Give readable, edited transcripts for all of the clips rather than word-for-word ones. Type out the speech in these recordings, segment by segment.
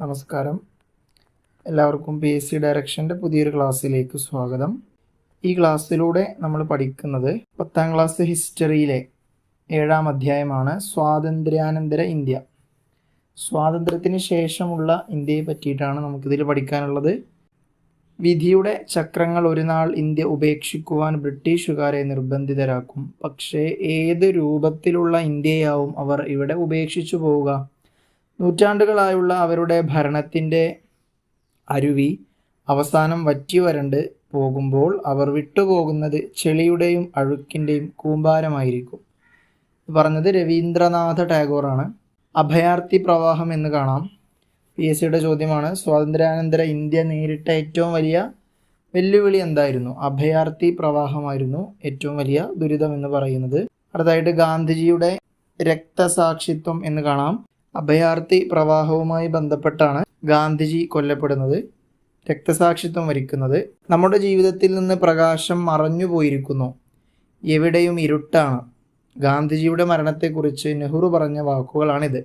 നമസ്കാരം. എല്ലാവർക്കും PSC ഡയറക്ഷൻ്റെ പുതിയൊരു ക്ലാസ്സിലേക്ക് സ്വാഗതം. ഈ ക്ലാസ്സിലൂടെ നമ്മൾ പഠിക്കുന്നത് 10ാം ക്ലാസ് ഹിസ്റ്ററിയിലെ 7ാം അധ്യായമാണ് സ്വാതന്ത്ര്യാനന്തര ഇന്ത്യ. സ്വാതന്ത്ര്യത്തിന് ശേഷമുള്ള ഇന്ത്യയെ പറ്റിയിട്ടാണ് നമുക്കിതിൽ പഠിക്കാനുള്ളത്. വിധിയുടെ ചക്രങ്ങൾ ഒരു നാൾ ഇന്ത്യ ഉപേക്ഷിക്കുവാൻ ബ്രിട്ടീഷുകാരെ നിർബന്ധിതരാക്കും. പക്ഷേ ഏത് രൂപത്തിലുള്ള ഇന്ത്യയാവും അവർ ഇവിടെ ഉപേക്ഷിച്ചു പോവുക? നൂറ്റാണ്ടുകളായുള്ള അവരുടെ ഭരണത്തിൻ്റെ അരുവി അവസാനം വറ്റി വരണ്ട് പോകുമ്പോൾ അവർ വിട്ടുപോകുന്നത് ചെളിയുടെയും അഴുക്കിൻ്റെയും കൂമ്പാരമായിരിക്കും. പറഞ്ഞത് രവീന്ദ്രനാഥ ടാഗോറാണ്. അഭയാർത്ഥി പ്രവാഹം എന്ന് കാണാം. PSCയുടെ ചോദ്യമാണ്. സ്വാതന്ത്ര്യാനന്തര ഇന്ത്യ നേരിട്ട ഏറ്റവും വലിയ വെല്ലുവിളി എന്തായിരുന്നു? അഭയാർത്ഥി പ്രവാഹമായിരുന്നു ഏറ്റവും വലിയ ദുരിതം എന്ന് പറയുന്നത്. അടുത്തായിട്ട് ഗാന്ധിജിയുടെ രക്തസാക്ഷിത്വം എന്ന് കാണാം. അഭയാർത്ഥി പ്രവാഹവുമായി ബന്ധപ്പെട്ടാണ് ഗാന്ധിജി കൊല്ലപ്പെടുന്നത്, രക്തസാക്ഷിത്വം വരിക്കുന്നത്. നമ്മുടെ ജീവിതത്തിൽ നിന്ന് പ്രകാശം മറഞ്ഞു പോയിരിക്കുന്നു, എവിടെയും ഇരുട്ടാണ്. ഗാന്ധിജിയുടെ മരണത്തെക്കുറിച്ച് നെഹ്റു പറഞ്ഞ വാക്കുകളാണിത്.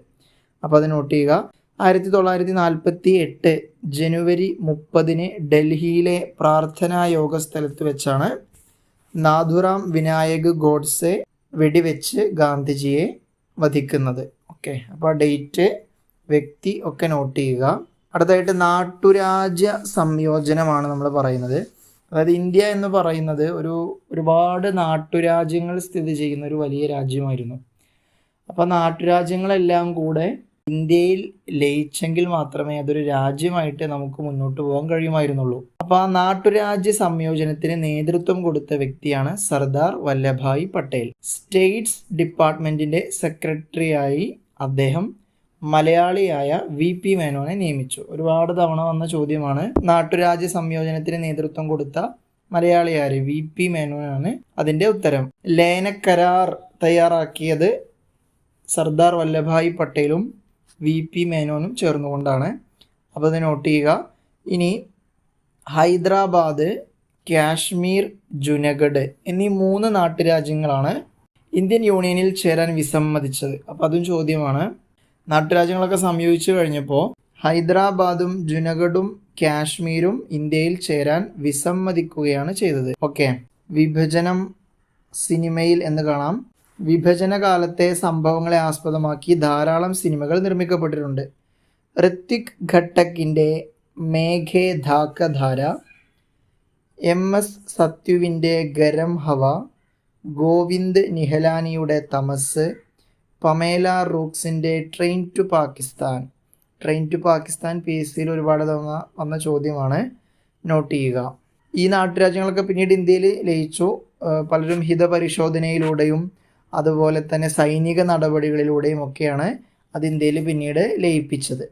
അപ്പോൾ അത് നോട്ട് ചെയ്യുക. 1948 ജനുവരി 30 ഡൽഹിയിലെ പ്രാർത്ഥനാ യോഗ സ്ഥലത്ത് വെച്ചാണ് നാഥുറാം വിനായക് ഗോഡ്സെ വെടിവെച്ച് ഗാന്ധിജിയെ വധിക്കുന്നത്. ഓക്കെ, അപ്പോൾ ഡേറ്റ്, വ്യക്തി ഒക്കെ നോട്ട് ചെയ്യുക. അടുത്തായിട്ട് നാട്ടുരാജ്യ സംയോജനമാണ് നമ്മൾ പറയുന്നത്. അതായത് ഇന്ത്യ എന്ന് പറയുന്നത് ഒരുപാട് നാട്ടുരാജ്യങ്ങൾ സ്ഥിതി ചെയ്യുന്ന ഒരു വലിയ രാജ്യമായിരുന്നു. അപ്പോൾ നാട്ടുരാജ്യങ്ങളെല്ലാം കൂടെ ഇന്ത്യയിൽ ലയിച്ചെങ്കിൽ മാത്രമേ അതൊരു രാജ്യമായിട്ട് നമുക്ക് മുന്നോട്ട് പോകാൻ കഴിയുമായിരുന്നുള്ളൂ. അപ്പോൾ ആ നാട്ടുരാജ്യ സംയോജനത്തിന് നേതൃത്വം കൊടുത്ത വ്യക്തിയാണ് സർദാർ വല്ലഭായ് പട്ടേൽ. സ്റ്റേറ്റ്സ് ഡിപ്പാർട്ട്മെൻറ്റിൻ്റെ സെക്രട്ടറിയായി അദ്ദേഹം മലയാളിയായ VP മേനോനെ നിയമിച്ചു. ഒരുപാട് തവണ വന്ന ചോദ്യമാണ്. നാട്ടുരാജ്യ സംയോജനത്തിന് നേതൃത്വം കൊടുത്ത മലയാളിയാര്? VP മേനോനാണ് അതിൻ്റെ ഉത്തരം. ലയനക്കരാർ തയ്യാറാക്കിയത് സർദാർ വല്ലഭായ് പട്ടേലും VP മേനോനും ചേർന്നുകൊണ്ടാണ്. അപ്പോൾ അത് നോട്ട് ചെയ്യുക. ഇനി ഹൈദരാബാദ്, കാശ്മീർ, ജുനഗഡ് എന്നീ 3 നാട്ടുരാജ്യങ്ങളാണ് ഇന്ത്യൻ യൂണിയനിൽ ചേരാൻ വിസമ്മതിച്ചത്. അപ്പോൾ അതും ചോദ്യമാണ്. നാട്ടുരാജ്യങ്ങളൊക്കെ സംയോജിച്ചു കഴിഞ്ഞപ്പോൾ ഹൈദരാബാദും ജുനഗഡും കാശ്മീരും ഇന്ത്യയിൽ ചേരാൻ വിസമ്മതിക്കുകയാണ് ചെയ്തത്. ഓക്കെ, വിഭജനം സിനിമയിൽ എന്ന് കാണാം. വിഭജന കാലത്തെ സംഭവങ്ങളെ ആസ്പദമാക്കി ധാരാളം സിനിമകൾ നിർമ്മിക്കപ്പെട്ടിട്ടുണ്ട്. ഋത്വിക് ഘട്ടക്കിൻ്റെ മേഘേ ധാക്കധാര, MS സത്യുവിൻ്റെ ഗരം ഹവ, ഗോവിന്ദ് നിഹലാനിയുടെ തമസ്, പമേല റൂക്സിൻ്റെ train to Pakistan. Train to Pakistan PSCയിൽ ഒരുപാട് തവണ വന്ന ചോദ്യമാണ്, നോട്ട് ചെയ്യുക. ഈ നാട്ടുരാജ്യങ്ങളൊക്കെ പിന്നീട് ഇന്ത്യയിൽ ലയിച്ചു. പലരും ഹിതപരിശോധനയിലൂടെയും അതുപോലെ തന്നെ സൈനിക നടപടികളിലൂടെയും ഒക്കെയാണ് അത് ഇന്ത്യയിൽ പിന്നീട് ലയിപ്പിച്ചത്.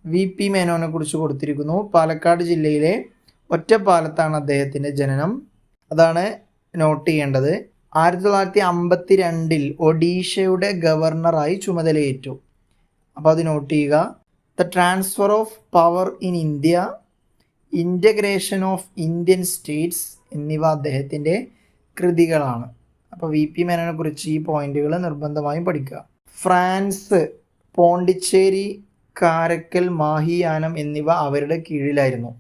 VP മേനോനെ കുറിച്ച് കൊടുത്തിരിക്കുന്നു. പാലക്കാട് ജില്ലയിലെ ഒറ്റപ്പാലത്താണ് അദ്ദേഹത്തിൻ്റെ ജനനം. അതാണ് നോട്ട് ചെയ്യേണ്ടത്. 1952 ഒഡീഷയുടെ ഗവർണറായി ചുമതലയേറ്റു. അപ്പോൾ അത് നോട്ട് ചെയ്യുക. The transfer of power in India, integration of Indian States എന്നിവ അദ്ദേഹത്തിൻ്റെ കൃതികളാണ്. അപ്പോൾ VP മേനോനെ കുറിച്ച് ഈ പോയിന്റുകൾ നിർബന്ധമായും പഠിക്കുക. ഫ്രാൻസ്, പോണ്ടിച്ചേരി, കാരക്കൽ, മാഹിയാനം എന്നിവ അവരുടെ കീഴിലായിരുന്നു.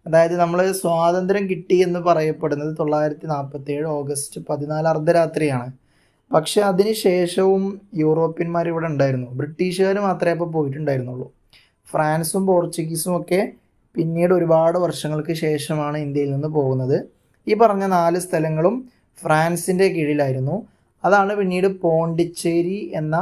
അതായത് നമ്മൾ സ്വാതന്ത്ര്യം കിട്ടി എന്ന് പറയപ്പെടുന്നത് 1947 ഓഗസ്റ്റ് 14 അർദ്ധരാത്രിയാണ്. പക്ഷെ അതിന് ശേഷവും യൂറോപ്യന്മാർ ഇവിടെ ഉണ്ടായിരുന്നു. ബ്രിട്ടീഷുകാർ മാത്രമേ അപ്പോൾ പോയിട്ടുണ്ടായിരുന്നുള്ളൂ. ഫ്രാൻസും പോർച്ചുഗീസും ഒക്കെ പിന്നീട് ഒരുപാട് വർഷങ്ങൾക്ക് ശേഷമാണ് ഇന്ത്യയിൽ നിന്ന് പോകുന്നത്. ഈ പറഞ്ഞ 4 സ്ഥലങ്ങളും ഫ്രാൻസിൻ്റെ കീഴിലായിരുന്നു. അതാണ് പിന്നീട് പോണ്ടിച്ചേരി എന്ന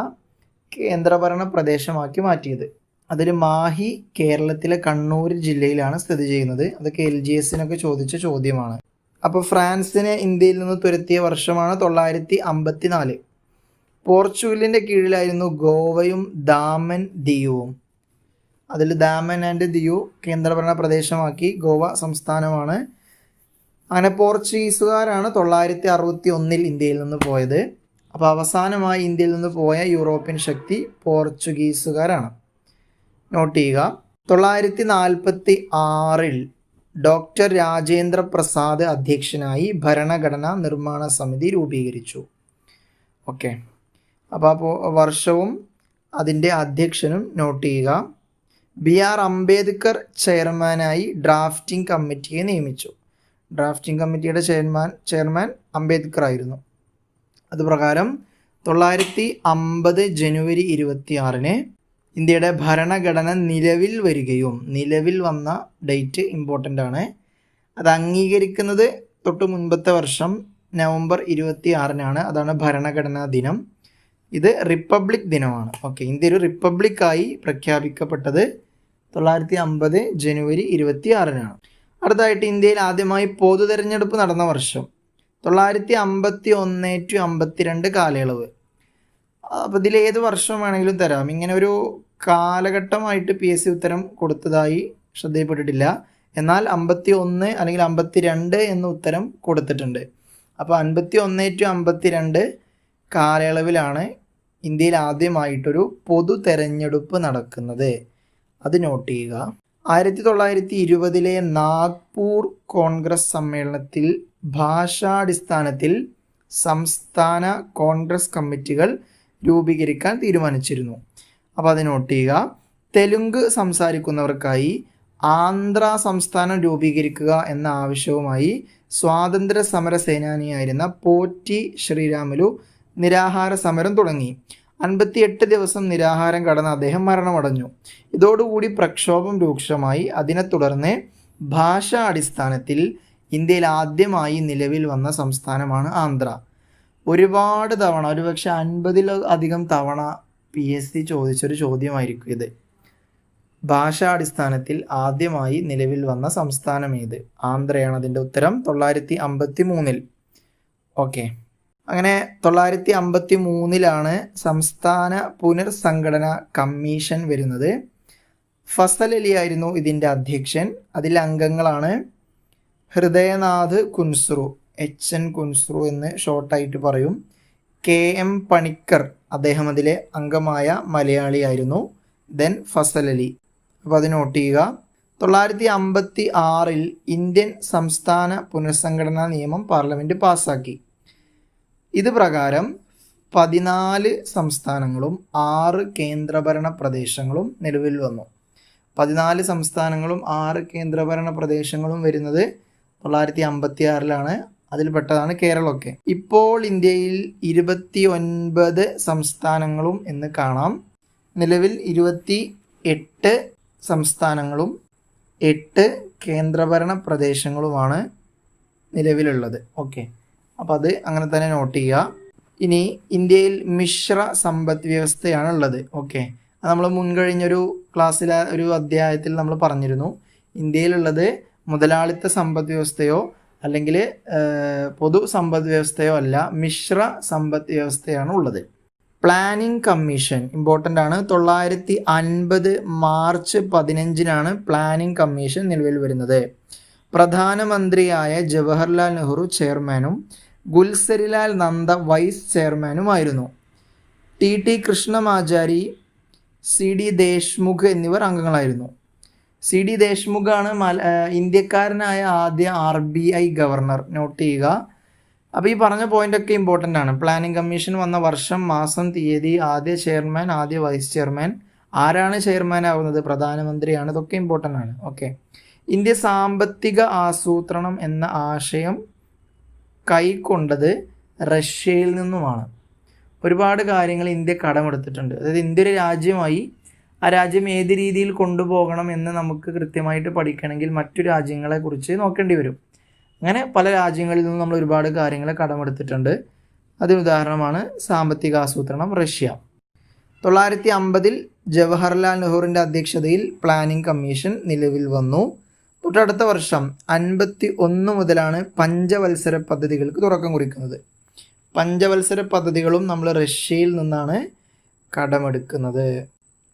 കേന്ദ്രഭരണ പ്രദേശമാക്കി മാറ്റിയത്. അതിൽ മാഹി കേരളത്തിലെ കണ്ണൂർ ജില്ലയിലാണ് സ്ഥിതി ചെയ്യുന്നത്. അതൊക്കെ LGSനൊക്കെ ചോദിച്ച ചോദ്യമാണ്. അപ്പോൾ ഫ്രാൻസിനെ ഇന്ത്യയിൽ നിന്ന് തുരത്തിയ വർഷമാണ് 1954. പോർച്ചുഗലിൻ്റെ കീഴിലായിരുന്നു ഗോവയും ദാമൻ ദിയുവും. അതിൽ ദാമൻ ആൻഡ് ദിയു കേന്ദ്രഭരണ പ്രദേശമാക്കി. ഗോവ സംസ്ഥാനമാണ്. അങ്ങനെ പോർച്ചുഗീസുകാരാണ് 1961 ഇന്ത്യയിൽ നിന്ന് പോയത്. അപ്പോൾ അവസാനമായി ഇന്ത്യയിൽ നിന്ന് പോയ യൂറോപ്യൻ ശക്തി പോർച്ചുഗീസുകാരാണ്. നോട്ട് ചെയ്യുക. 1946 ഡോക്ടർ രാജേന്ദ്ര പ്രസാദ് അധ്യക്ഷനായി ഭരണഘടനാ നിർമ്മാണ സമിതി രൂപീകരിച്ചു. ഓക്കെ, അപ്പോൾ വർഷവും അതിൻ്റെ അധ്യക്ഷനും നോട്ട് ചെയ്യുക. BR അംബേദ്കർ ചെയർമാനായി ഡ്രാഫ്റ്റിംഗ് കമ്മിറ്റിയെ നിയമിച്ചു. ഡ്രാഫ്റ്റിംഗ് കമ്മിറ്റിയുടെ ചെയർമാൻ അംബേദ്കർ ആയിരുന്നു. അതുപ്രകാരം 950 ജനുവരി 26 ഇന്ത്യയുടെ ഭരണഘടന നിലവിൽ വരികയും, നിലവിൽ വന്ന ഡേറ്റ് ഇമ്പോർട്ടൻ്റ് ആണ്. അത് അംഗീകരിക്കുന്നത് തൊട്ട് മുൻപത്തെ വർഷം നവംബർ 26 അതാണ് ഭരണഘടനാ ദിനം. ഇത് റിപ്പബ്ലിക് ദിനമാണ്. ഓക്കെ, ഇന്ത്യ ഒരു റിപ്പബ്ലിക്കായി പ്രഖ്യാപിക്കപ്പെട്ടത് 950 ജനുവരി 26 അടുത്തായിട്ട് ഇന്ത്യയിൽ ആദ്യമായി പൊതു തെരഞ്ഞെടുപ്പ് നടന്ന വർഷം 951 to 52 കാലയളവ്. അപ്പോൾ ഇതിൽ ഏത് വർഷം വേണമെങ്കിലും തരാം. ഇങ്ങനെ ഒരു കാലഘട്ടമായിട്ട് PSC ഉത്തരം കൊടുത്തതായി ശ്രദ്ധയിൽപ്പെട്ടിട്ടില്ല. എന്നാൽ 51 അല്ലെങ്കിൽ 52 എന്ന ഉത്തരം കൊടുത്തിട്ടുണ്ട്. അപ്പോൾ 51 to 52 കാലയളവിലാണ് ഇന്ത്യയിൽ ആദ്യമായിട്ടൊരു പൊതു തെരഞ്ഞെടുപ്പ് നടക്കുന്നത്. അത് നോട്ട് ചെയ്യുക. 1920 നാഗ്പൂർ കോൺഗ്രസ് സമ്മേളനത്തിൽ ഭാഷാടിസ്ഥാനത്തിൽ സംസ്ഥാന കോൺഗ്രസ് കമ്മിറ്റികൾ രൂപീകരിക്കാൻ തീരുമാനിച്ചിരുന്നു. അപ്പോൾ അത് നോട്ട് ചെയ്യുക. തെലുങ്ക് സംസാരിക്കുന്നവർക്കായി ആന്ധ്ര സംസ്ഥാനം രൂപീകരിക്കുക എന്ന ആവശ്യവുമായി സ്വാതന്ത്ര്യ സമര സേനാനിയായിരുന്ന പോറ്റി ശ്രീരാമുലു നിരാഹാര സമരം തുടങ്ങി. 58 ദിവസം നിരാഹാരം കടന്ന് അദ്ദേഹം മരണമടഞ്ഞു. ഇതോടുകൂടി പ്രക്ഷോഭം രൂക്ഷമായി. അതിനെ തുടർന്ന് ഭാഷാ അടിസ്ഥാനത്തിൽ ഇന്ത്യയിൽ ആദ്യമായി നിലവിൽ വന്ന സംസ്ഥാനമാണ് ആന്ധ്ര. ഒരുപാട് തവണ, ഒരുപക്ഷെ 50-ലധികം തവണ PSC ചോദിച്ചൊരു ചോദ്യമായിരിക്കും ഇത്. ഭാഷാടിസ്ഥാനത്തിൽ ആദ്യമായി നിലവിൽ വന്ന സംസ്ഥാനം ഏത്? ആന്ധ്രയാണ് അതിൻ്റെ ഉത്തരം. 953. ഓക്കെ, അങ്ങനെ 953 സംസ്ഥാന പുനർസംഘടന കമ്മീഷൻ വരുന്നത്. ഫസൽ അലി ആയിരുന്നു ഇതിൻ്റെ അധ്യക്ഷൻ. അതിലെ അംഗങ്ങളാണ് ഹൃദയനാഥ് കുൻസ്രു, HN കുൻസ്രു എന്ന് ഷോർട്ടായിട്ട് പറയും. KM പണിക്കർ, അദ്ദേഹം അതിലെ അംഗമായ മലയാളിയായിരുന്നു. ദെൻ ഫസൽ അലി. അപ്പോൾ അത് നോട്ട് ചെയ്യുക. 956 ഇന്ത്യൻ സംസ്ഥാന പുനർസംഘടനാ നിയമം പാർലമെൻറ്റ് പാസ്സാക്കി. ഇത് പ്രകാരം 14 സംസ്ഥാനങ്ങളും 6 കേന്ദ്രഭരണ പ്രദേശങ്ങളും നിലവിൽ വന്നു. 14 സംസ്ഥാനങ്ങളും 6 കേന്ദ്രഭരണ പ്രദേശങ്ങളും വരുന്നത് 956 അതിൽപ്പെട്ടതാണ് കേരളമൊക്കെ. ഇപ്പോൾ ഇന്ത്യയിൽ 29 സംസ്ഥാനങ്ങളും എന്ന് കാണാം. നിലവിൽ 28 സംസ്ഥാനങ്ങളും 8 കേന്ദ്രഭരണ പ്രദേശങ്ങളുമാണ് നിലവിലുള്ളത്. ഓക്കെ, അപ്പോൾ അത് അങ്ങനെ തന്നെ നോട്ട് ചെയ്യുക. ഇനി ഇന്ത്യയിൽ മിശ്ര സമ്പദ് വ്യവസ്ഥയാണ് ഉള്ളത്. ഓക്കെ, അത് നമ്മൾ മുൻകഴിഞ്ഞൊരു ക്ലാസ്സിലെ ഒരു അധ്യായത്തിൽ നമ്മൾ പറഞ്ഞിരുന്നു. ഇന്ത്യയിലുള്ളത് മുതലാളിത്ത സമ്പദ് വ്യവസ്ഥയോ അല്ലെങ്കിൽ പൊതു സമ്പദ് വ്യവസ്ഥയോ അല്ല, മിശ്ര സമ്പദ് വ്യവസ്ഥയാണ് ഉള്ളത്. പ്ലാനിംഗ് കമ്മീഷൻ ഇമ്പോർട്ടൻ്റ് ആണ്. 950 മാർച്ച് 15 പ്ലാനിംഗ് കമ്മീഷൻ നിലവിൽ വരുന്നത്. പ്രധാനമന്ത്രിയായ ജവഹർലാൽ നെഹ്റു ചെയർമാനും ഗുൽസരിലാൽ നന്ദ വൈസ് ചെയർമാനുമായിരുന്നു. TT കൃഷ്ണമാചാരി, CD ദേശ്മുഖ് എന്നിവർ അംഗങ്ങളായിരുന്നു. CD ദേശ്മുഖാണ് ഇന്ത്യക്കാരനായ ആദ്യ RBI ഗവർണർ. നോട്ട് ചെയ്യുക. അപ്പോൾ ഈ പറഞ്ഞ പോയിൻ്റൊക്കെ ഇമ്പോർട്ടൻ്റ് ആണ്. പ്ലാനിംഗ് കമ്മീഷൻ വന്ന വർഷം, മാസം, തീയതി, ആദ്യ ചെയർമാൻ, ആദ്യ വൈസ് ചെയർമാൻ, ആരാണ് ചെയർമാൻ ആവുന്നത്? പ്രധാനമന്ത്രിയാണ്. ഇതൊക്കെ ഇമ്പോർട്ടൻ്റ് ആണ്. ഓക്കെ, ഇന്ത്യ സാമ്പത്തിക ആസൂത്രണം എന്ന ആശയം കൈക്കൊണ്ടത് റഷ്യയിൽ നിന്നുമാണ്. ഒരുപാട് കാര്യങ്ങൾ ഇന്ത്യ കടമെടുത്തിട്ടുണ്ട്. അതായത് ഇന്ത്യ ഒരു രാജ്യമായി, ആ രാജ്യം ഏത് രീതിയിൽ കൊണ്ടുപോകണം എന്ന് നമുക്ക് കൃത്യമായിട്ട് പഠിക്കണമെങ്കിൽ മറ്റു രാജ്യങ്ങളെക്കുറിച്ച് നോക്കേണ്ടി വരും. അങ്ങനെ പല രാജ്യങ്ങളിൽ നിന്നും നമ്മൾ ഒരുപാട് കാര്യങ്ങൾ കടമെടുത്തിട്ടുണ്ട്. അതിന് ഉദാഹരണമാണ് സാമ്പത്തിക ആസൂത്രണം റഷ്യ. 950 ജവഹർലാൽ നെഹ്റുവിൻ്റെ അധ്യക്ഷതയിൽ പ്ലാനിംഗ് കമ്മീഷൻ നിലവിൽ വന്നു. തൊട്ടടുത്ത വർഷം 51 മുതലാണ് പഞ്ചവത്സര പദ്ധതികൾക്ക് തുടക്കം കുറിക്കുന്നത്. പഞ്ചവത്സര പദ്ധതികളും നമ്മൾ റഷ്യയിൽ നിന്നാണ് കടമെടുക്കുന്നത്.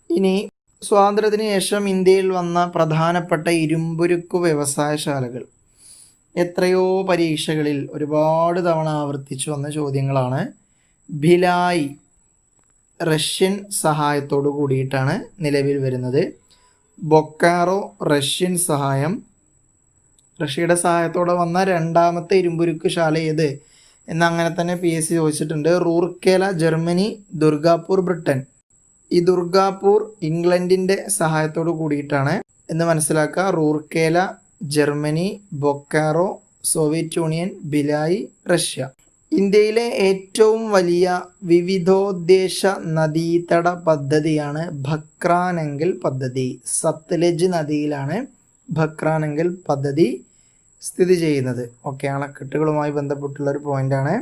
ഇനി സ്വാതന്ത്ര്യത്തിന് ശേഷം ഇന്ത്യയിൽ വന്ന പ്രധാനപ്പെട്ട ഇരുമ്പുരുക്കു വ്യവസായശാലകൾ. എത്രയോ പരീക്ഷകളിൽ ഒരുപാട് തവണ ആവർത്തിച്ചു വന്ന ചോദ്യങ്ങളാണ്. ഭിലായ് റഷ്യൻ സഹായത്തോടു കൂടിയിട്ടാണ് നിലവിൽ വരുന്നത്. ബൊക്കാറോ റഷ്യൻ സഹായം, റഷ്യയുടെ സഹായത്തോടെ വന്ന രണ്ടാമത്തെ ഇരുമ്പുരുക്ക് ശാല ഏത് എന്നങ്ങനെ തന്നെ PSC ചോദിച്ചിട്ടുണ്ട്. Rourkela Germany, Durgapur Britain. ഈ ദുർഗാപൂർ ഇംഗ്ലണ്ടിൻ്റെ സഹായത്തോട് കൂടിയിട്ടാണ് എന്ന് മനസ്സിലാക്കുക. Rourkela Germany, Bokaro Soviet union, Bhilai Russia. ഇന്ത്യയിലെ ഏറ്റവും വലിയ വിവിധോദ്ദേശ നദീതട പദ്ധതിയാണ് ഭക്രാനങ്കൽ പദ്ധതി. സത്ലജ് നദിയിലാണ് ഭക്രാനങ്കൽ പദ്ധതി സ്ഥിതി ചെയ്യുന്നത്. ഓക്കെ, അണക്കെട്ടുകളുമായി ബന്ധപ്പെട്ടുള്ള ഒരു പോയിന്റാണ്.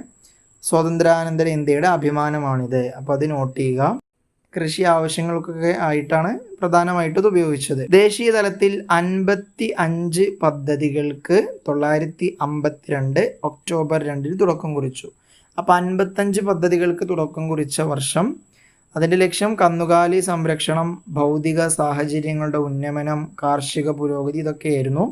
സ്വാതന്ത്ര്യാനന്തര ഇന്ത്യയുടെ അഭിമാനമാണിത്. അപ്പോൾ അത് നോട്ട് ചെയ്യുക. കൃഷി ആവശ്യങ്ങൾക്കൊക്കെ ആയിട്ടാണ് പ്രധാനമായിട്ടും ഇത് ഉപയോഗിച്ചത്. ദേശീയ തലത്തിൽ 55 പദ്ധതികൾക്ക് 1952 ഒക്ടോബർ 2 തുടക്കം കുറിച്ചു. അപ്പോൾ 55 പദ്ധതികൾക്ക് തുടക്കം കുറിച്ച വർഷം. അതിൻ്റെ ലക്ഷ്യം കന്നുകാലി സംരക്ഷണം, ഭൗതിക സാഹചര്യങ്ങളുടെ ഉന്നമനം, കാർഷിക പുരോഗതി ഇതൊക്കെയായിരുന്നു.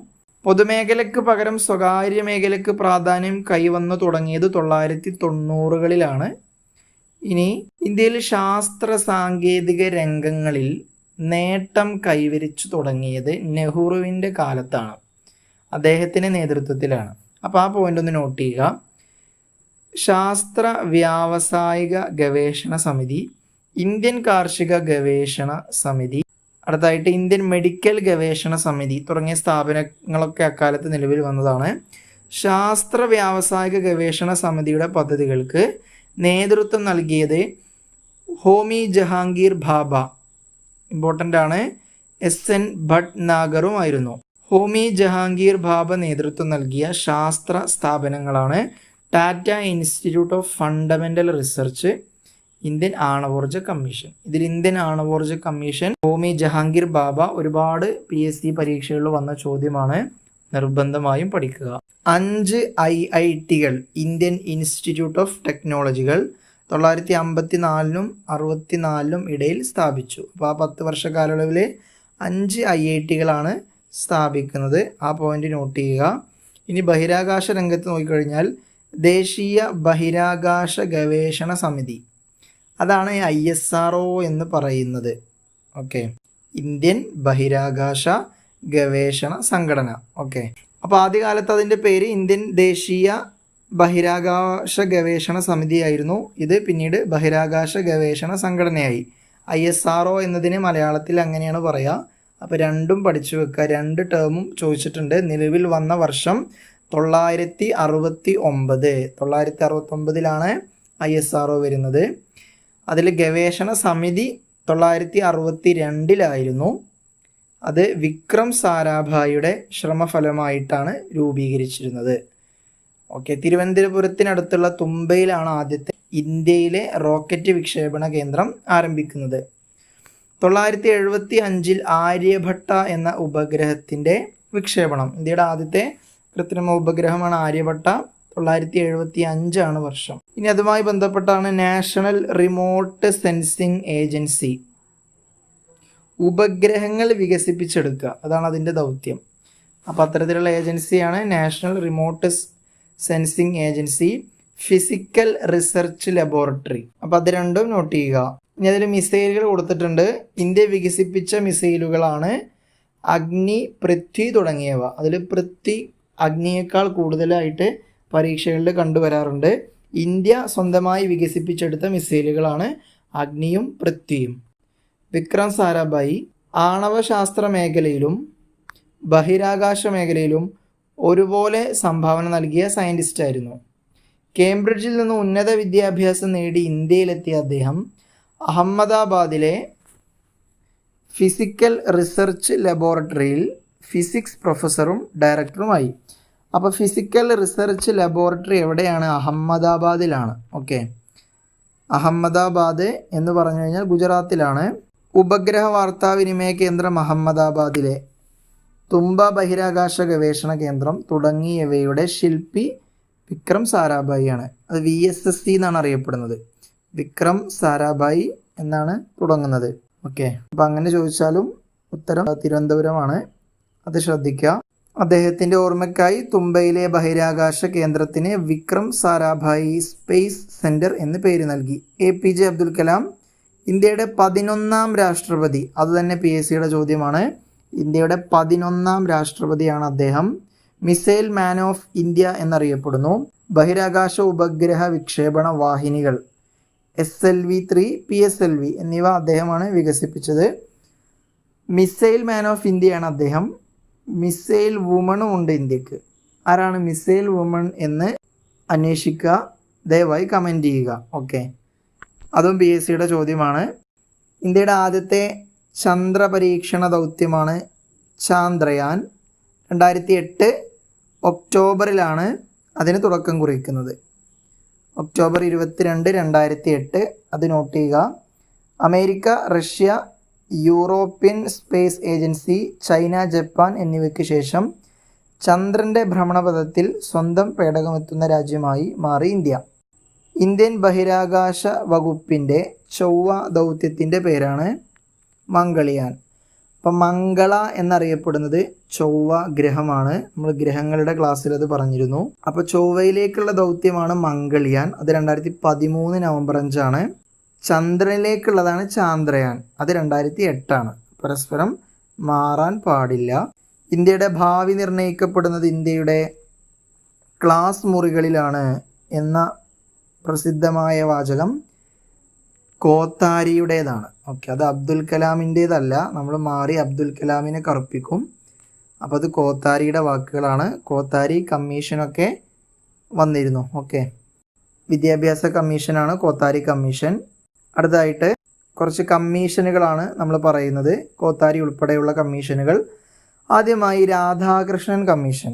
പൊതുമേഖലയ്ക്ക് പകരം സ്വകാര്യ മേഖലയ്ക്ക് പ്രാധാന്യം കൈവന്നു തുടങ്ങിയത് 1990കളിലാണ്. ഇനി ഇന്ത്യയിൽ ശാസ്ത്ര സാങ്കേതിക രംഗങ്ങളിൽ നേട്ടം കൈവരിച്ചു തുടങ്ങിയത് നെഹ്റുവിൻ്റെ കാലത്താണ്, അദ്ദേഹത്തിൻ്റെ നേതൃത്വത്തിലാണ്. അപ്പോൾ ആ പോയിന്റ് ഒന്ന് നോട്ട് ചെയ്യുക. ശാസ്ത്ര വ്യാവസായിക ഗവേഷണ സമിതി, ഇന്ത്യൻ കാർഷിക ഗവേഷണ സമിതി, അടുത്തായിട്ട് ഇന്ത്യൻ മെഡിക്കൽ ഗവേഷണ സമിതി തുടങ്ങിയ സ്ഥാപനങ്ങളൊക്കെ അക്കാലത്ത് നിലവിൽ വന്നതാണ്. ശാസ്ത്ര വ്യാവസായിക ഗവേഷണ സമിതിയുടെ പദ്ധതികൾക്ക് നേതൃത്വം നൽകിയത് ഹോമി ജഹാംഗീർ ഭാഭ, ഇമ്പോർട്ടൻ്റ് ആണ്, SN ഭട്നാഗറുമായിരുന്നു. ഹോമി ജഹാംഗീർ ഭാഭ നേതൃത്വം നൽകിയ ശാസ്ത്ര സ്ഥാപനങ്ങളാണ് Tata institute of fundamental research, Indian ആണവോർജ കമ്മീഷൻ. ഇതിൽ ഇന്ത്യൻ ആണവോർജ കമ്മീഷൻ, ഹോമി ജഹാംഗീർ ഭാഭ ഒരുപാട് PSC പരീക്ഷകളിൽ വന്ന ചോദ്യമാണ്, നിർബന്ധമായും പഠിക്കുക. 5 IITകൾ, ഇന്ത്യൻ ഇൻസ്റ്റിറ്റ്യൂട്ട് ഓഫ് ടെക്നോളജികൾ 1954നും 64നും ഇടയിൽ സ്ഥാപിച്ചു. അപ്പോൾ ആ 10 വർഷ കാലയളവിൽ 5 IITകളാണ് സ്ഥാപിക്കുന്നത്. ആ പോയിന്റ് നോട്ട് ചെയ്യുക. ഇനി ബഹിരാകാശ രംഗത്ത് നോക്കിക്കഴിഞ്ഞാൽ ദേശീയ ബഹിരാകാശ ഗവേഷണ സമിതി, അതാണ് ISRO എന്ന് പറയുന്നത്. ഓക്കെ, ഇന്ത്യൻ ബഹിരാകാശ ഗവേഷണ സംഘടന. ഓക്കെ, അപ്പോൾ ആദ്യകാലത്ത് അതിൻ്റെ പേര് ഇന്ത്യൻ ദേശീയ ബഹിരാകാശ ഗവേഷണ സമിതിയായിരുന്നു. ഇത് പിന്നീട് ബഹിരാകാശ ഗവേഷണ സംഘടനയായി. ISRO എന്നതിന് മലയാളത്തിൽ അങ്ങനെയാണ് പറയുക. അപ്പോൾ രണ്ടും പഠിച്ചു വെക്കുക. 2 ടേമും ചോദിച്ചിട്ടുണ്ട്. നിലവിൽ വന്ന വർഷം 969. 969ലാണ് ISRO വരുന്നത്. അതിൽ ഗവേഷണ സമിതി 962ലായിരുന്നു. അത് വിക്രം സാരാഭായിയുടെ ശ്രമഫലമായിട്ടാണ് രൂപീകരിച്ചിരുന്നത്. ഓക്കെ, തിരുവനന്തപുരത്തിനടുത്തുള്ള തുമ്പയിലാണ് ആദ്യത്തെ ഇന്ത്യയിലെ റോക്കറ്റ് വിക്ഷേപണ കേന്ദ്രം ആരംഭിക്കുന്നത്. 975 ആര്യഭട്ട എന്ന ഉപഗ്രഹത്തിൻ്റെ വിക്ഷേപണം. ഇന്ത്യയുടെ ആദ്യത്തെ കൃത്രിമ ഉപഗ്രഹമാണ് ആര്യഭട്ട. 975 വർഷം. ഇനി അതുമായി ബന്ധപ്പെട്ടാണ് നാഷണൽ റിമോട്ട് സെൻസിങ് ഏജൻസി. ഉപഗ്രഹങ്ങൾ വികസിപ്പിച്ചെടുക്കുക, അതാണ് അതിൻ്റെ ദൗത്യം. അപ്പോൾ അത്തരത്തിലുള്ള ഏജൻസിയാണ് national remote sensing agency. Physical research laboratory. അപ്പോൾ അത് രണ്ടും നോട്ട് ചെയ്യുക. ഇനി അതിൽ മിസൈലുകൾ കൊടുത്തിട്ടുണ്ട്. ഇന്ത്യ വികസിപ്പിച്ച മിസൈലുകളാണ് അഗ്നി, പൃഥ്വി തുടങ്ങിയവ. അതിൽ പൃഥ്വി അഗ്നിയേക്കാൾ കൂടുതലായിട്ട് പരീക്ഷകളിൽ കണ്ടുവരാറുണ്ട്. ഇന്ത്യ സ്വന്തമായി വികസിപ്പിച്ചെടുത്ത മിസൈലുകളാണ് അഗ്നിയും പൃഥ്വിയും. വിക്രം സാരാഭായി ആണവശാസ്ത്ര മേഖലയിലും ബഹിരാകാശ മേഖലയിലും ഒരുപോലെ സംഭാവന നൽകിയ സയൻറ്റിസ്റ്റ് ആയിരുന്നു. കേംബ്രിഡ്ജിൽ നിന്ന് ഉന്നത വിദ്യാഭ്യാസം നേടി ഇന്ത്യയിലെത്തിയ അദ്ദേഹം അഹമ്മദാബാദിലെ ഫിസിക്കൽ റിസർച്ച് ലബോറട്ടറിയിൽ ഫിസിക്സ് പ്രൊഫസറും ഡയറക്ടറുമായി. അപ്പോൾ ഫിസിക്കൽ റിസർച്ച് ലബോറട്ടറി എവിടെയാണ്? അഹമ്മദാബാദിലാണ്. ഓക്കെ, അഹമ്മദാബാദ് എന്ന് പറഞ്ഞു കഴിഞ്ഞാൽ ഗുജറാത്തിലാണ്. ഉപഗ്രഹ വാർത്താവിനിമയ കേന്ദ്രം അഹമ്മദാബാദിലെ, തുമ്പ ബഹിരാകാശ ഗവേഷണ കേന്ദ്രം തുടങ്ങിയവയുടെ ശില്പി വിക്രം സാരാഭായിയാണ്. അത് VSSC എന്നാണ് അറിയപ്പെടുന്നത്. വിക്രം സാരാഭായി എന്നാണ് തുടങ്ങുന്നത്. ഓക്കെ, അപ്പോൾ അങ്ങനെ ചോദിച്ചാലും ഉത്തരം തിരുവനന്തപുരമാണ്. അത് ശ്രദ്ധിക്കുക. അദ്ദേഹത്തിൻ്റെ ഓർമ്മയ്ക്കായി തുമ്പയിലെ ബഹിരാകാശ കേന്ദ്രത്തിന് വിക്രം സാരാഭായി സ്പേസ് സെൻറ്റർ എന്ന് പേര് നൽകി. APJ അബ്ദുൽ കലാം ഇന്ത്യയുടെ 11ാം രാഷ്ട്രപതി. അതുതന്നെ PSCയുടെ ചോദ്യമാണ്. ഇന്ത്യയുടെ 11ാം രാഷ്ട്രപതിയാണ് അദ്ദേഹം. മിസൈൽ മാൻ ഓഫ് ഇന്ത്യ എന്നറിയപ്പെടുന്നു. ബഹിരാകാശ ഉപഗ്രഹ വിക്ഷേപണ വാഹിനികൾ SLV-3, PSLV എന്നിവ അദ്ദേഹമാണ് വികസിപ്പിച്ചത്. മിസൈൽ മാൻ ഓഫ് ഇന്ത്യയാണ് അദ്ദേഹം. മിസൈൽ വുമണും ഉണ്ട് ഇന്ത്യക്ക്. ആരാണ് മിസൈൽ വുമൺ എന്ന് അന്വേഷിക്കുക, ദയവായി കമൻറ്റ് ചെയ്യുക. ഓക്കെ, അതും PSCയുടെ ചോദ്യമാണ്. ഇന്ത്യയുടെ ആദ്യത്തെ ചന്ദ്രപരീക്ഷണ ദൗത്യമാണ് ചാന്ദ്രയാൻ. 2008 ഒക്ടോബറിലാണ് അതിന് തുടക്കം കുറിക്കുന്നത്. ഒക്ടോബർ 22, 2008. അത് നോട്ട് ചെയ്യുക. America, Russia, European space agency, China, Japan എന്നിവയ്ക്ക് ശേഷം ചന്ദ്രൻ്റെ ഭ്രമണപഥത്തിൽ സ്വന്തം പേടകമെത്തുന്ന രാജ്യമായി മാറി ഇന്ത്യ. ഇന്ത്യൻ ബഹിരാകാശ വകുപ്പിൻ്റെ ചൊവ്വ ദൗത്യത്തിൻ്റെ പേരാണ് മംഗൾയാൻ. അപ്പം മംഗള എന്നറിയപ്പെടുന്നത് ചൊവ്വ ഗ്രഹമാണ്. നമ്മൾ ഗ്രഹങ്ങളുടെ ക്ലാസ്സിൽ അത് പറഞ്ഞിരുന്നു. അപ്പോൾ ചൊവ്വയിലേക്കുള്ള ദൗത്യമാണ് മംഗൾയാൻ. അത് 2013 നവംബർ 5 ചന്ദ്രനിലേക്കുള്ളതാണ് ചാന്ദ്രയാൻ. അത് 2008. പരസ്പരം മാറാൻ പാടില്ല. ഇന്ത്യയുടെ ഭാവി നിർണ്ണയിക്കപ്പെടുന്നത് ഇന്ത്യയുടെ ക്ലാസ് മുറികളിലാണ് എന്ന പ്രസിദ്ധമായ വാചകം കോത്താരിയുടേതാണ്. ഓക്കെ, അത് അബ്ദുൽ കലാമിൻ്റേതല്ല. നമ്മൾ മാറി അബ്ദുൽ കലാമിനെ കറുപ്പിക്കും. അപ്പോൾ അത് കോത്താരിയുടെ വാക്കുകളാണ്. കോത്താരി കമ്മീഷനൊക്കെ വന്നിരുന്നു. ഓക്കെ, വിദ്യാഭ്യാസ കമ്മീഷനാണ് കോത്താരി കമ്മീഷൻ. അടുത്തതായിട്ട് കുറച്ച് കമ്മീഷനുകളാണ് നമ്മൾ പറയുന്നത്, കോത്താരി ഉൾപ്പെടെയുള്ള കമ്മീഷനുകൾ. ആദ്യമായി രാധാകൃഷ്ണൻ കമ്മീഷൻ.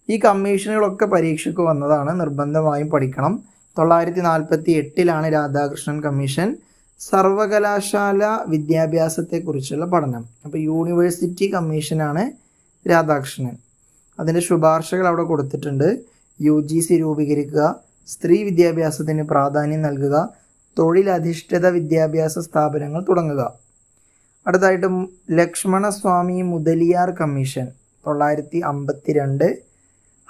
ഈ കമ്മീഷനുകളൊക്കെ പരീക്ഷയ്ക്ക് വന്നതാണ്, നിർബന്ധമായും പഠിക്കണം. 1948 രാധാകൃഷ്ണൻ കമ്മീഷൻ. സർവകലാശാല വിദ്യാഭ്യാസത്തെക്കുറിച്ചുള്ള പഠനം. അപ്പോൾ യൂണിവേഴ്സിറ്റി കമ്മീഷനാണ് രാധാകൃഷ്ണൻ. അതിൻ്റെ ശുപാർശകൾ അവിടെ കൊടുത്തിട്ടുണ്ട്. UGC രൂപീകരിക്കുക, സ്ത്രീ വിദ്യാഭ്യാസത്തിന് പ്രാധാന്യം നൽകുക, തൊഴിലധിഷ്ഠിത വിദ്യാഭ്യാസ സ്ഥാപനങ്ങൾ തുടങ്ങുക. അടുത്തായിട്ട് Lakshmanaswami Mudaliar commission 1952.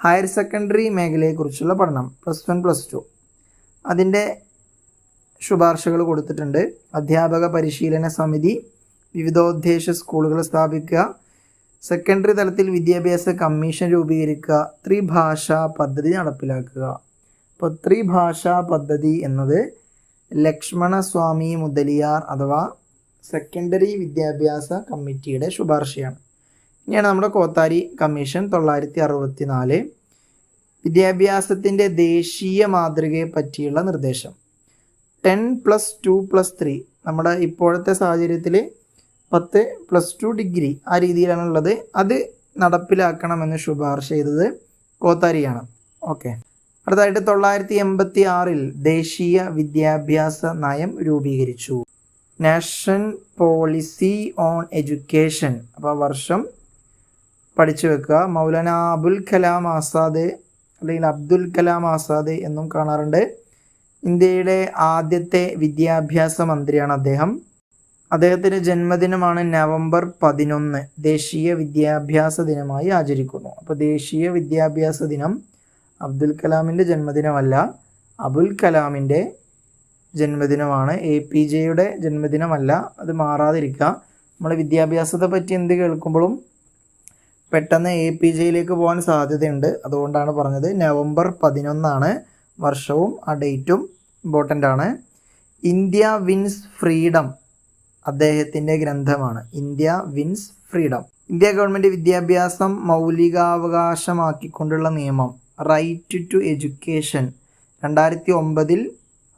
Higher secondary മേഖലയെക്കുറിച്ചുള്ള പഠനം, +1 +2. അതിൻ്റെ ശുപാർശകൾ കൊടുത്തിട്ടുണ്ട്. അധ്യാപക പരിശീലന സമിതി, വിവിധോദ്ദേശ സ്കൂളുകൾ സ്ഥാപിക്കുക, സെക്കൻഡറി തലത്തിൽ വിദ്യാഭ്യാസ കമ്മീഷൻ രൂപീകരിക്കുക, ത്രിഭാഷാ പദ്ധതി നടപ്പിലാക്കുക. അപ്പോൾ ത്രിഭാഷാ പദ്ധതി എന്നത് ലക്ഷ്മണസ്വാമി മുതലിയാർ അഥവാ സെക്കൻഡറി വിദ്യാഭ്യാസ കമ്മിറ്റിയുടെ ശുപാർശയാണ്. ഇനിയാണ് നമ്മുടെ കോത്താരി കമ്മീഷൻ 1964. വിദ്യാഭ്യാസത്തിൻ്റെ ദേശീയ മാതൃകയെ പറ്റിയുള്ള നിർദ്ദേശം. 10+2+3. നമ്മുടെ ഇപ്പോഴത്തെ സാഹചര്യത്തിൽ 10+2 ഡിഗ്രി ആ രീതിയിലാണുള്ളത്. അത് നടപ്പിലാക്കണമെന്ന് ശുപാർശ ചെയ്തത് കോത്താരിയാണ്. ഓക്കെ, അടുത്തായിട്ട് 1986 ദേശീയ വിദ്യാഭ്യാസ നയം രൂപീകരിച്ചു. National policy on education. അപ്പോൾ വർഷം പഠിച്ചു വെക്കുക. മൗലാന അബുൽ കലാം ആസാദ് അല്ലെങ്കിൽ അബ്ദുൽ കലാം ആസാദ് എന്നും കാണാറുണ്ട്. ഇന്ത്യയുടെ ആദ്യത്തെ വിദ്യാഭ്യാസ മന്ത്രിയാണ് അദ്ദേഹം. അദ്ദേഹത്തിൻ്റെ ജന്മദിനമാണ് നവംബർ 11, ദേശീയ വിദ്യാഭ്യാസ ദിനമായി ആചരിക്കുന്നു. അപ്പോൾ ദേശീയ വിദ്യാഭ്യാസ ദിനം അബ്ദുൽ കലാമിൻ്റെ ജന്മദിനമല്ല, അബുൽ കലാമിൻ്റെ ജന്മദിനമാണ്. APJയുടെ ജന്മദിനമല്ല. അത് മാറാതിരിക്കുക. നമ്മൾ വിദ്യാഭ്യാസത്തെ പറ്റി എന്ത് കേൾക്കുമ്പോഴും പെട്ടെന്ന് APJയിലേക്ക് പോകാൻ സാധ്യതയുണ്ട്. അതുകൊണ്ടാണ് പറഞ്ഞത്. നവംബർ 11 വർഷവും ആ ഡേറ്റും ഇമ്പോർട്ടൻ്റ് ആണ്. ഇന്ത്യ വിൻസ് ഫ്രീഡം അദ്ദേഹത്തിൻ്റെ ഗ്രന്ഥമാണ്. India wins freedom. India government വിദ്യാഭ്യാസം മൗലികാവകാശമാക്കിക്കൊണ്ടുള്ള നിയമം, റൈറ്റ് ടു എഡ്യൂക്കേഷൻ. 2009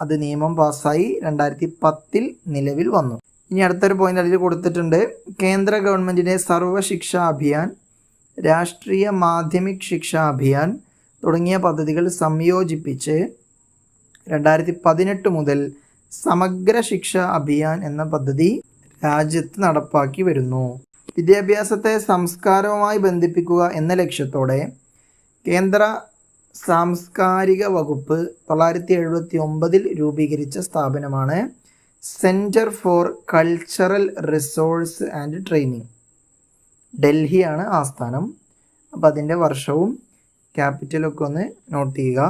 അത് നിയമം പാസ്സായി. 2010 നിലവിൽ വന്നു. ഇനി അടുത്തൊരു പോയിന്റ് അതിൽ കൊടുത്തിട്ടുണ്ട്. കേന്ദ്ര ഗവൺമെൻറ്റിൻ്റെ സർവശിക്ഷാ അഭിയാൻ, രാഷ്ട്രീയ മാധ്യമിക് ശിക്ഷാ അഭിയാൻ തുടങ്ങിയ പദ്ധതികൾ സംയോജിപ്പിച്ച് 2018 മുതൽ സമഗ്ര ശിക്ഷാ അഭിയാൻ എന്ന പദ്ധതി രാജ്യത്ത് നടപ്പാക്കി വരുന്നു. വിദ്യാഭ്യാസത്തെ സംസ്കാരവുമായി ബന്ധിപ്പിക്കുക എന്ന ലക്ഷ്യത്തോടെ കേന്ദ്ര സാംസ്കാരിക വകുപ്പ് 1979 രൂപീകരിച്ച സ്ഥാപനമാണ് centre for cultural resource and training. ഡൽഹിയാണ് ആസ്ഥാനം. അപ്പോൾ അതിൻ്റെ വർഷവും ക്യാപിറ്റലൊക്കെ ഒന്ന് നോട്ട് ചെയ്യുക.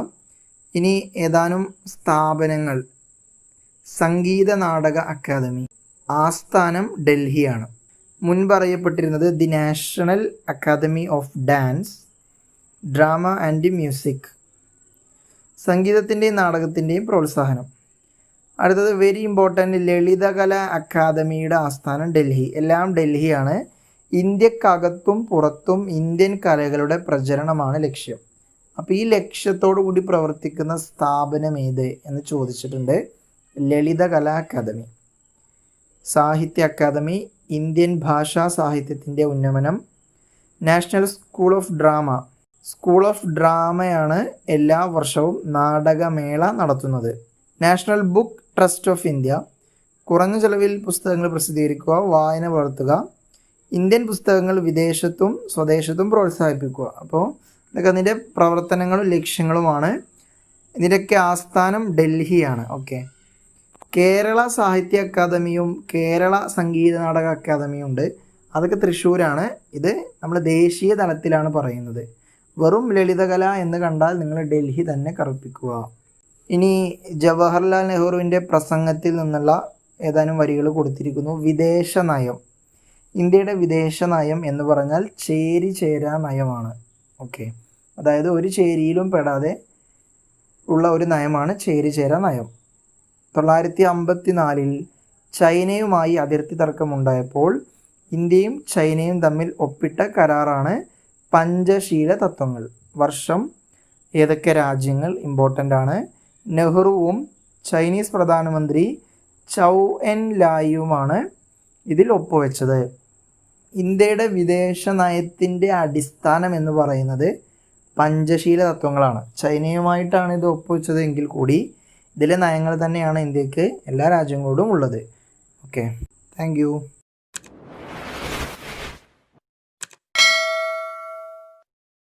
ഇനി ഏതാനും സ്ഥാപനങ്ങൾ. സംഗീത നാടക അക്കാദമി ആസ്ഥാനം ഡൽഹിയാണ്. മുൻപറിയപ്പെട്ടിരുന്നത് the national academy of dance, drama and music. സംഗീതത്തിൻ്റെയും നാടകത്തിൻ്റെയും പ്രോത്സാഹനം. അടുത്തത് വെരി ഇമ്പോർട്ടൻ്റ്, ലളിതകല അക്കാദമിയുടെ ആസ്ഥാനം ഡൽഹി. എല്ലാം ഡൽഹിയാണ്. ഇന്ത്യക്കകത്തും പുറത്തും ഇന്ത്യൻ കലകളുടെ പ്രചരണമാണ് ലക്ഷ്യം. അപ്പോൾ ഈ ലക്ഷ്യത്തോടു കൂടി പ്രവർത്തിക്കുന്ന സ്ഥാപനം ഏത് എന്ന് ചോദിച്ചിട്ടുണ്ട്. Lalitkala academy. Sahitya academy, Indian ഭാഷാ സാഹിത്യത്തിൻ്റെ ഉന്നമനം, national school of drama. School of ഡ്രാമയാണ് എല്ലാ വർഷവും നാടകമേള നടത്തുന്നത്. National book trust of India, കുറഞ്ഞ ചെലവിൽ പുസ്തകങ്ങൾ പ്രസിദ്ധീകരിക്കുക, വായന വളർത്തുക, ഇന്ത്യൻ പുസ്തകങ്ങൾ വിദേശത്തും സ്വദേശത്തും പ്രോത്സാഹിപ്പിക്കുക. അപ്പോൾ ഇതൊക്കെ അതിൻ്റെ പ്രവർത്തനങ്ങളും ലക്ഷ്യങ്ങളുമാണ്. ഇതിൻ്റെയൊക്കെ ആസ്ഥാനം ഡൽഹിയാണ്. ഓക്കെ. കേരള സാഹിത്യ അക്കാദമിയും കേരള സംഗീത നാടക അക്കാദമിയും ഉണ്ട്. അതൊക്കെ തൃശ്ശൂരാണ്. ഇത് നമ്മൾ ദേശീയ തലത്തിലാണ് പറയുന്നത്. വെറും ലളിതകല എന്ന് കണ്ടാൽ നിങ്ങൾ ഡൽഹി തന്നെ കറുപ്പിക്കുക. ഇനി ജവഹർലാൽ നെഹ്റുവിൻ്റെ പ്രസംഗത്തിൽ നിന്നുള്ള ഏതാനും വരികൾ കൊടുത്തിരിക്കുന്നു. വിദേശ നയം. ഇന്ത്യയുടെ വിദേശ നയം എന്ന് പറഞ്ഞാൽ ചേരി ചേരാ നയമാണ്. ഓക്കെ. അതായത് ഒരു ചേരിയിലും പെടാതെ ഉള്ള ഒരു നയമാണ് ചേരി ചേരാ നയം. 1954 ചൈനയുമായി അതിർത്തി തർക്കമുണ്ടായപ്പോൾ ഇന്ത്യയും ചൈനയും തമ്മിൽ ഒപ്പിട്ട കരാറാണ് പഞ്ചശീല തത്വങ്ങൾ. വർഷം, ഏതൊക്കെ രാജ്യങ്ങൾ ഇമ്പോർട്ടൻ്റ് ആണ്. നെഹ്റുവും ചൈനീസ് പ്രധാനമന്ത്രി ചൗ എൻ ലായിയുമാണ് ഇതിൽ ഒപ്പുവെച്ചത്. ഇന്ത്യയുടെ വിദേശ നയത്തിൻ്റെ അടിസ്ഥാനം എന്ന് പറയുന്നത് പഞ്ചശീല തത്വങ്ങളാണ്. ചൈനയുമായിട്ടാണ് ഇത് ഒപ്പുവെച്ചത് എങ്കിൽ കൂടി ഇതിലെ നയങ്ങൾ തന്നെയാണ് ഇന്ത്യക്ക് എല്ലാ രാജ്യങ്ങളോടും ഉള്ളത്. Okay, thank you.